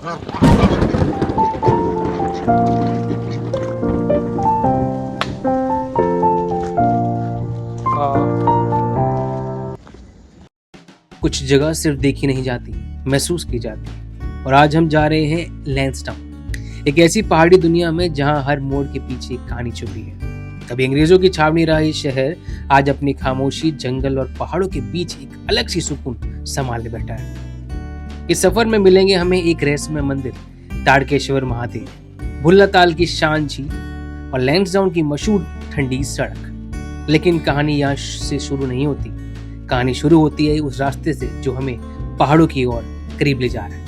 कुछ जगह सिर्फ देखी नहीं जाती, महसूस की जाती। और आज हम जा रहे हैं लैंसडाउन, एक ऐसी पहाड़ी दुनिया में जहां हर मोड़ के पीछे एक कहानी छुपी है। कभी अंग्रेजों की छावनी रहा ये शहर आज अपनी खामोशी, जंगल और पहाड़ों के बीच एक अलग सी सुकून संभाले बैठा है। इस सफर में मिलेंगे हमें एक रहस्यमय मंदिर, ताड़केश्वर महादेव, भुल्लाताल की शान झील और लैंसडाउन की मशहूर ठंडी सड़क। लेकिन कहानी यहाँ से शुरू नहीं होती। कहानी शुरू होती है उस रास्ते से जो हमें पहाड़ों की ओर करीब ले जा रहा है।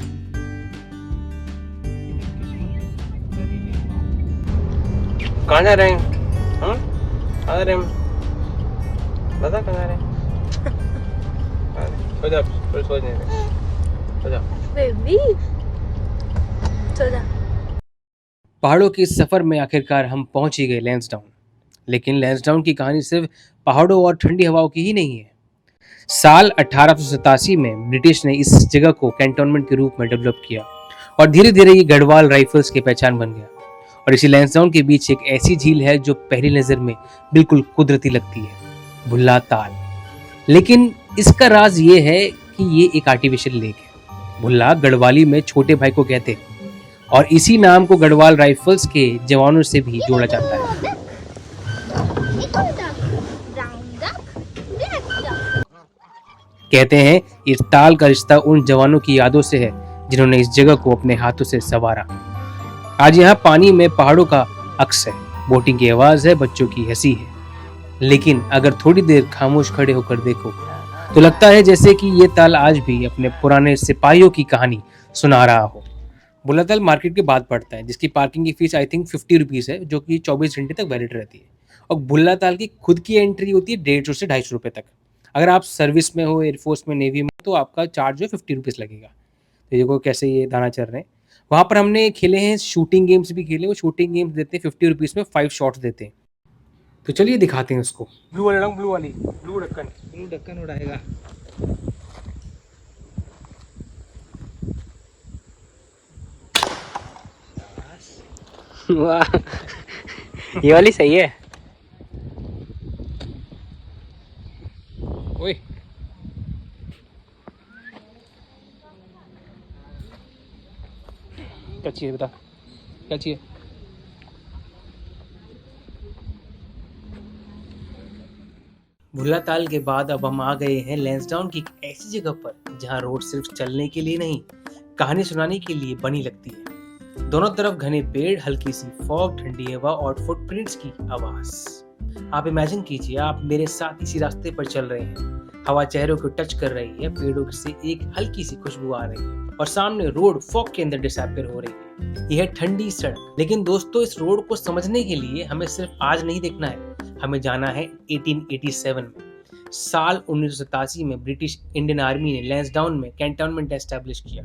कहाँ जा रहे हैं? कहाँ जा रहे हैं? बता कहाँ जा रहे हैं? सो जा, सो जा, सो जा। बेबी, सो जा। पहाड़ों के इस सफर में आखिरकार हम पहुंच ही गए लैंसडाउन। लेकिन लैंसडाउन की कहानी सिर्फ पहाड़ों और ठंडी हवाओं की ही नहीं है। साल 1887 में ब्रिटिश ने इस जगह को कैंटोनमेंट के रूप में डेवलप किया और धीरे धीरे ये गढ़वाल राइफल्स की पहचान बन गया। और इसी लैंसडाउन के बीच एक ऐसी झील है जो पहली नजर में बिल्कुल कुदरती लगती है, भुल्लाताल। लेकिन इसका राज ये है कि ये एक आर्टिफिशियल लेक है। भुल्ला गढ़वाली में छोटे भाई को कहते हैं और इसी नाम को गढ़वाल राइफल्स के जवानों से भी जोड़ा जाता है। कहते हैं इस ताल का रिश्ता उन जवानों की यादों से है जिन्होंने इस जगह को अपने हाथों से संवारा। आज यहाँ पानी में पहाड़ों का अक्स है, बोटिंग की आवाज है, बच्चों की हंसी है। लेकिन अगर थोड़ी देर खामोश खड़े होकर देखो तो लगता है जैसे कि ये ताल आज भी अपने पुराने सिपाहियों की कहानी सुना रहा हो। भुल्लाताल मार्केट के बाद पड़ता है, जिसकी पार्किंग की फीस आई थिंक 50 रुपीज है, जो कि 24 घंटे तक वैलिड रहती है। और भुल्लाताल की खुद की एंट्री होती है 150 से 250 रुपए तक। अगर आप सर्विस में हो, एयरफोर्स में, नेवी में, तो आपका चार्ज जो 50 रुपीज़ लगेगा। तो देखो कैसे ये दाना चल रहे हैं। वहाँ पर हमने खेले हैं, शूटिंग गेम्स भी खेले। वो शूटिंग गेम्स देते हैं 50 रुपीज़ में, 5 शॉट्स देते हैं। तो चलिए दिखाते हैं उसको। ब्लू वाले रंग, ब्लू ढक्कन उड़ाएगा। वाह, ये वाली सही है। ओए, क्या चाहिए बता, क्या चाहिए? भुल्लाताल के बाद अब हम आ गए हैं लैंसडाउन की एक ऐसी जगह पर जहां रोड सिर्फ चलने के लिए नहीं, कहानी सुनाने के लिए बनी लगती है। दोनों तरफ घने पेड़, हल्की सी फॉग, ठंडी हवा और फुटप्रिंट्स की आवाज। आप इमेजिन कीजिए, आप मेरे साथ इसी रास्ते पर चल रहे हैं। हवा चेहरों को टच कर रही है, पेड़ों से एक हल्की सी खुशबू आ रही है और सामने रोड फॉग के अंदर डिसअपीयर हो रही है। यह है ठंडी सड़क। लेकिन दोस्तों, इस रोड को समझने के लिए हमें सिर्फ आज नहीं देखना है, हमें जाना है 1887 में। साल 1987 में ब्रिटिश इंडियन आर्मी ने लैंसडाउन में कैंटोनमेंट एस्टेब्लिश किया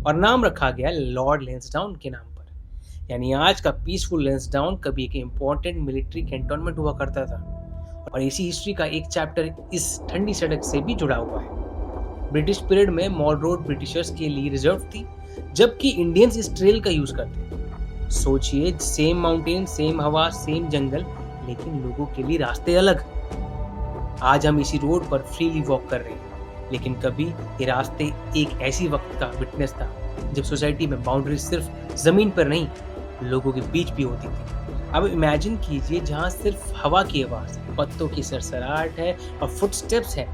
और नाम रखा गया लॉर्ड लैंसडाउन के नाम पर। यानी आज का पीसफुल लैंसडाउन कभी एक इम्पोर्टेंट मिलिट्री कैंटोनमेंट हुआ करता था। और इसी हिस्ट्री का एक चैप्टर इस ठंडी सड़क से भी जुड़ा हुआ है। ब्रिटिश पीरियड में मॉल रोड ब्रिटिशर्स के लिए रिजर्व थी, जबकि इंडियंस इस ट्रेल का यूज करते थे। सोचिए, सेम माउंटेन, सेम हवा, सेम जंगल, लेकिन लोगों के लिए रास्ते अलग। आज हम इसी रोड पर फ्रीली वॉक कर रहे हैं, लेकिन कभी ये रास्ते एक ऐसी वक्त का विटनेस था जब सोसाइटी में बाउंड्री सिर्फ जमीन पर नहीं, लोगों के बीच भी होती थी। अब इमेजिन कीजिए, जहाँ सिर्फ हवा की आवाज, पत्तों की सरसराहट है और फुटस्टेप्स है,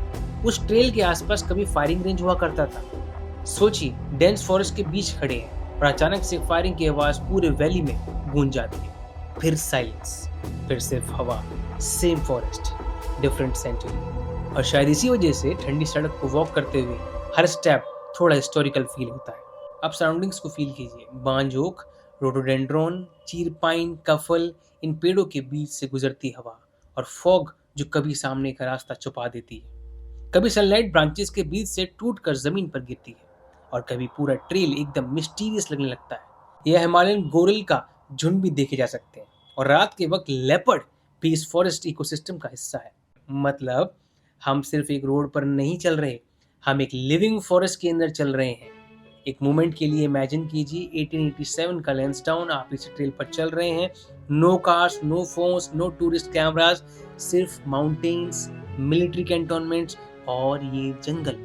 उस ट्रेल के आसपास कभी फायरिंग रेंज हुआ करता था। सोचिए, डेंस फॉरेस्ट के बीच खड़े हैं और अचानक से फायरिंग की आवाज पूरे वैली में गूंज जाती है। फिर साइलेंस, फिर सिर्फ हवा, सेम फॉरेस्ट, डिफरेंट सेंचुरी। और शायद इसी वजह से ठंडी सड़क को वॉक करते हुए हर स्टेप थोड़ा हिस्टोरिकल फील होता है। अब सराउंडिंग्स को फील कीजिए, बांज ओक, रोडोडेंड्रॉन, चीर पाइन, कफल, इन पेड़ों के बीच से गुजरती हवा और फॉग जो कभी सामने का रास्ता छुपा देती है। कभी सनलाइट ब्रांचेस के बीच से टूटकर जमीन पर गिरती है और कभी पूरा ट्रेल एकदम मिस्टीरियस लगने लगता है। यह हिमालयन गोरिल का झुंड भी देखे जा सकते हैं और रात के वक्त लेपर्ड भी इस फॉरेस्ट इकोसिस्टम का हिस्सा है। मतलब हम सिर्फ एक रोड पर नहीं चल रहे, हम एक लिविंग फॉरेस्ट के अंदर चल रहे हैं, एक मोमेंट के लिए इमेजिन कीजिए 1887 का लैंसडाउन, आप इसी ट्रेल पर चल रहे हैं। No cars, no phones, no tourist cameras, सिर्फ माउंटेन्स, मिलिट्री कैंटोनमेंट्स और ये जंगल।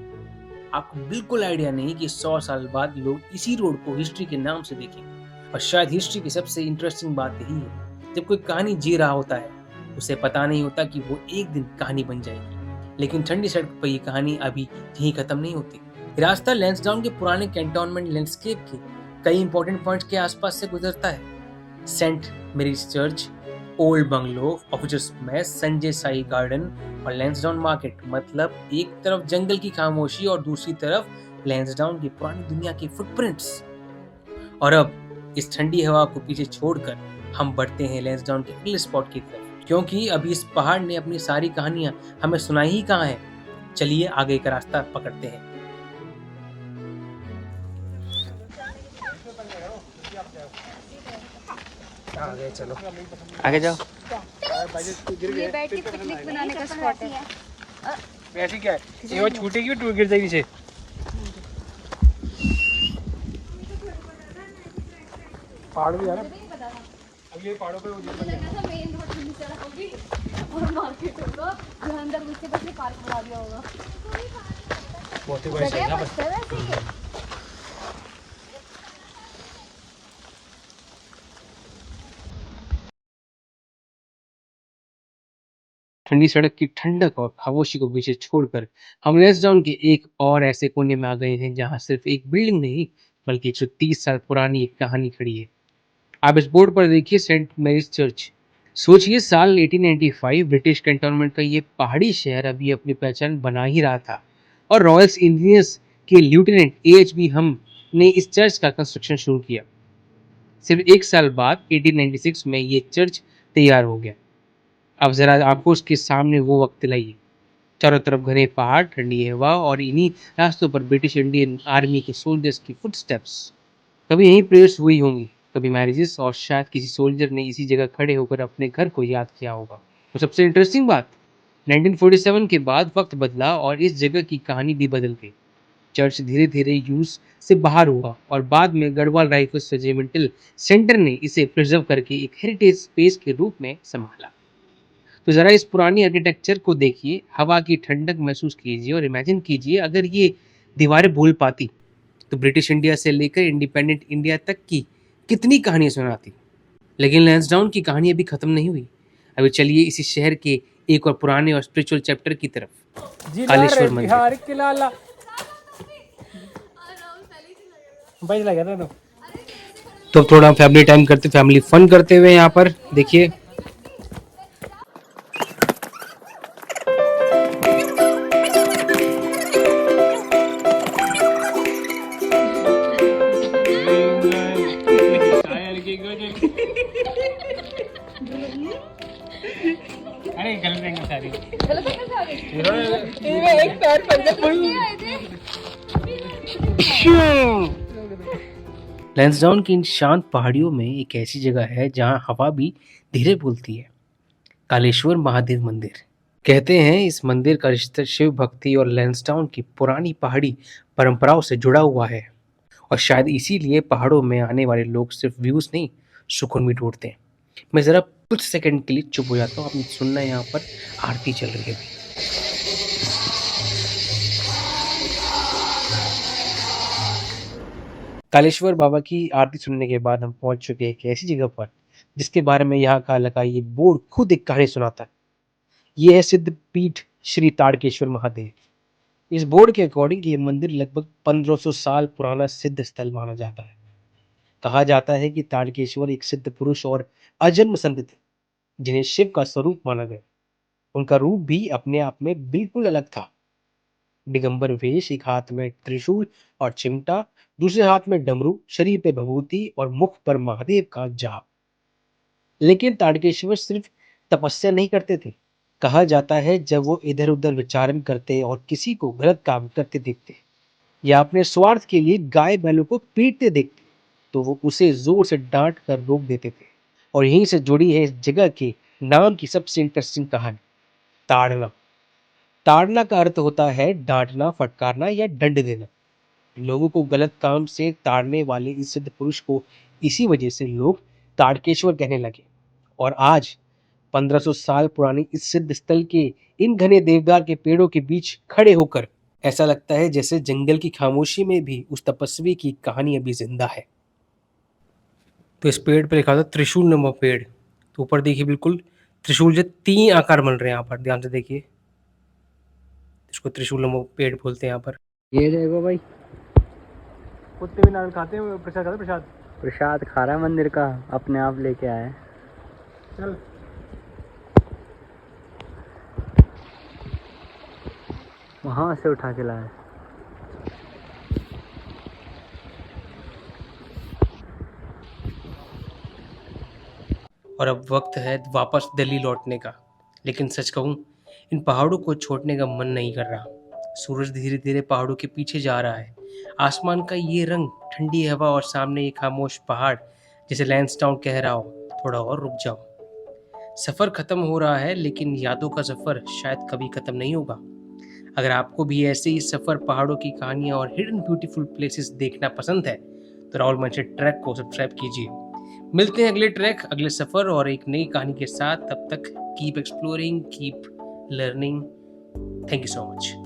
आपको बिल्कुल आइडिया नहीं कि 100 साल बाद लोग इसी रोड को हिस्ट्री के नाम से देखेंगे। और शायद हिस्ट्री की सबसे इंटरेस्टिंग बात यही है, जब कोई कहानी जी रहा होता है उसे पता नहीं होता कि वो एक दिन कहानी बन जाएगी। लेकिन ठंडी सड़क पर ये कहानी अभी यहीं खत्म नहीं होती। रास्ता लैंसडाउन के पुराने कैंटोनमेंट लैंडस्केप के कई इंपॉर्टेंट पॉइंट्स के आसपास से गुजरता है। Saint Mary's church, old bungalow, officers mess, Sanjay Sai garden और लैंसडाउन मार्केट। मतलब एक तरफ जंगल की खामोशी और दूसरी तरफ लैंसडाउन की पुरानी दुनिया के फुटप्रिंट्स। और अब इस ठंडी हवा को पीछे छोड़कर हम बढ़ते हैं लैंसडाउन के अगले स्पॉट की तरफ, क्योंकि अभी इस पहाड़ ने अपनी सारी कहानियां हमें सुनाई ही कहाँ है। चलिए आगे का रास्ता पकड़ते हैं। आगे चलो, आगे जाओ। ये बैठ के पिकनिक बनाने का स्पॉट है। वैसे क्या है, ये वो छूटेगी तो गिर जाएगी नीचे। पहाड़ भी है ना, अब ये पहाड़ों पे मेन रोड से नीचे होगी और मार्केट होगा, जो अंदर घुस के बस पार्क बना दिया होगा। बहुत ही बड़ी जगह है। ठंडी सड़क की ठंडक और खामोशी को पीछे छोड़कर हम लैंसडाउन के एक और ऐसे कोने में आ गए हैं जहां सिर्फ एक बिल्डिंग नहीं बल्कि 130 साल पुरानी एक कहानी खड़ी है। आप इस बोर्ड पर देखिए, सेंट मैरीज चर्च। सोचिए, साल 1895 ब्रिटिश कैंटोनमेंट का ये पहाड़ी शहर अभी अपनी पहचान बना ही रहा था और रॉयल्स इंजीनियर्स के लेफ्टिनेंट AHB हम ने इस चर्च का कंस्ट्रक्शन शुरू किया। सिर्फ एक साल बाद 1896 में ये चर्च तैयार हो गया। अब जरा आंखों के सामने वो वक्त लाइए, चारों तरफ घने पहाड़, ठंडी हवा और इन्हीं रास्तों पर ब्रिटिश इंडियन आर्मी के सोल्जर्स की फुटस्टेप्स। कभी यहीं प्रेयर्स हुई होंगी, कभी मैरिजेस, और शायद किसी सोल्जर ने इसी जगह खड़े होकर अपने घर को याद किया होगा। तो सबसे इंटरेस्टिंग बात, 1947 के बाद वक्त बदला और इस जगह की कहानी भी बदल गई। चर्च धीरे धीरे यूज से बाहर हुआ और बाद में गढ़वाल राइफल्स रेजिमेंटल सेंटर ने इसे प्रिजर्व करके एक हेरिटेज स्पेस के रूप में संभाला। तो ज़रा इस पुरानी आर्किटेक्चर को देखिए, हवा की ठंडक महसूस कीजिए और इमेजिन कीजिए अगर ये दीवारें बोल पाती तो ब्रिटिश इंडिया से लेकर इंडिपेंडेंट इंडिया तक की कितनी कहानियां सुनाती। लेकिन लैंसडाउन की कहानी अभी खत्म नहीं हुई। अभी चलिए इसी शहर के एक और पुराने और स्पिरिचुअल चैप्टर की तरफ, कालेश्वर मंदिर। तो थोड़ा फैमिली टाइम करते, फैमिली फन करते हुए यहाँ पर देखिए। अरे गलत एंगल सारी एक पैर लैंसडाउन की इन शांत पहाड़ियों में एक ऐसी जगह है जहां हवा भी धीरे बोलती है, कालेश्वर महादेव मंदिर। कहते हैं इस मंदिर का रिश्ता शिव भक्ति और लैंसडाउन की पुरानी पहाड़ी परंपराओं से जुड़ा हुआ है और शायद इसीलिए पहाड़ों में आने वाले लोग सिर्फ व्यूज नहीं, सुकून भी ढूंढते हैं। मैं जरा कुछ सेकंड के लिए चुप हो जाता हूँ, आपने सुनना है यहाँ पर आरती चल रही है अभी। कालेश्वर बाबा की आरती सुनने के बाद हम पहुंच चुके हैं एक ऐसी जगह पर जिसके बारे में यहाँ का लगा ये बोर्ड खुद एक कहानी सुनाता है। ये है सिद्ध पीठ श्री ताड़केश्वर महादेव। इस बोर्ड के अकॉर्डिंग ये मंदिर लगभग 1500 साल पुराना सिद्ध स्थल माना जाता है। कहा जाता है कि ताड़केश्वर एक सिद्ध पुरुष और अजन्म संत थे जिन्हें शिव का स्वरूप माना गया। उनका रूप भी अपने आप में बिल्कुल अलग था। दिगंबर वेश, एक हाथ में त्रिशूल और चिमटा, दूसरे हाथ में डमरू, शरीर पे भभूति और मुख पर महादेव का जाप। लेकिन ताड़केश्वर सिर्फ तपस्या नहीं करते थे। कहा जाता है जब वो इधर उधर विचारण करते और किसी को गलत काम करते देखते या अपने स्वार्थ के लिए गाय बैलों को पीटते देखते तो वो उसे जोर से डांट कर रोक देते थे। और यहीं से जुड़ी है इस जगह के नाम की सबसे इंटरेस्टिंग कहानी, ताड़ना। ताड़ना का अर्थ होता है डांटना, फटकारना या दंड देना। लोगों को गलत काम से ताड़ने वाले इस सिद्ध पुरुष को इसी वजह से लोग ताड़केश्वर कहने लगे। और आज 1500 साल पुरानी इस सिद्ध स्थल के इन घने देवदार के पेड़ों के बीच खड़े होकर ऐसा लगता है जैसे जंगल की खामोशी में भी उस तपस्वी की कहानी अभी जिंदा है। तो इस पेड़ पर लिखा था त्रिशूल नुमा पेड़। तो ऊपर देखिए बिल्कुल त्रिशूल के 3 आकार बन रहे हैं यहाँ पर, ध्यान से देखिए। इसको त्रिशूल नुमा पेड़ बोलते हैं यहाँ पर। ये देखो भाई, कुत्ते भी नारियल खाते हैं, प्रसाद खाते हैं, प्रसाद। प्रसाद खा रहा है मंदिर का, अपने आप लेके आया है। चल वहां से उठा के लाया। और अब वक्त है वापस दिल्ली लौटने का। लेकिन सच कहूँ, इन पहाड़ों को छोड़ने का मन नहीं कर रहा। सूरज धीरे धीरे पहाड़ों के पीछे जा रहा है। आसमान का ये रंग, ठंडी हवा और सामने ये खामोश पहाड़ जिसे लैंसडाउन कह रहा हो, थोड़ा और रुक जाओ। सफ़र ख़त्म हो रहा है, लेकिन यादों का सफ़र शायद कभी ख़त्म नहीं होगा। अगर आपको भी ऐसे ही सफ़र, पहाड़ों की कहानियाँ और हिडन ब्यूटीफुल प्लेसेस देखना पसंद है तो राहुल मंचे ट्रैक को सब्सक्राइब कीजिए। मिलते हैं अगले ट्रैक, अगले सफ़र और एक नई कहानी के साथ। तब तक keep exploring, keep learning. Thank you so much.